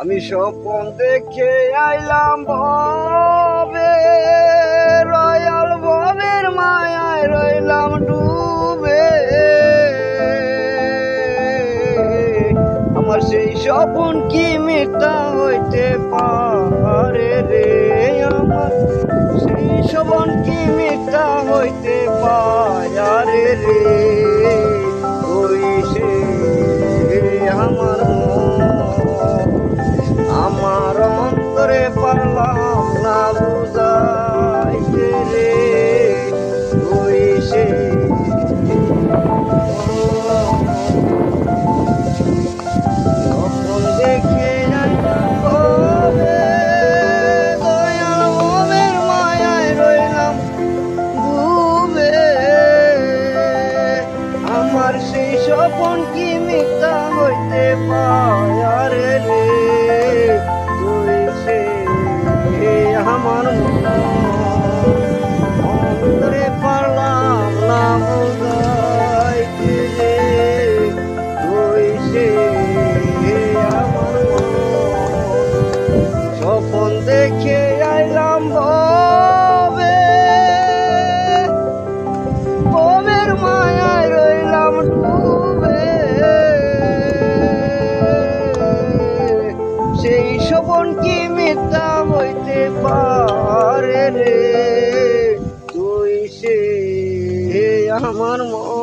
আমি স্বপ্ন দেখে আইলাম ভবে, রয়াল ভবের মায়ায় রইলাম ডুবে। আমার সেই স্বপ্ন কি মিথ্যা হইতে পারে রে? আমার সেই স্বপ্ন কি মিথ্যা হইতে পারে রে? ওই সে আমার আমার অন্তরে পারলাম না বুঝাইতে রে। ওই সে স্বপ্ন দেখে দয়াল ভবের মায়ায় রইলাম ডুবে। আমার সেই স্বপ্ন কি মিথ্যা হইতে পারে রে? আমার অন্তরে পারলাম না বুঝাইতে রে। তুই সে আমার স্বপ্ন দেখে আইলাম ভবে, ভবের মায়ায় রইলাম ডুবে। সেই স্বপ্ন কি মিথ্যা হইতে পারে রে? তুই সে আমার মন।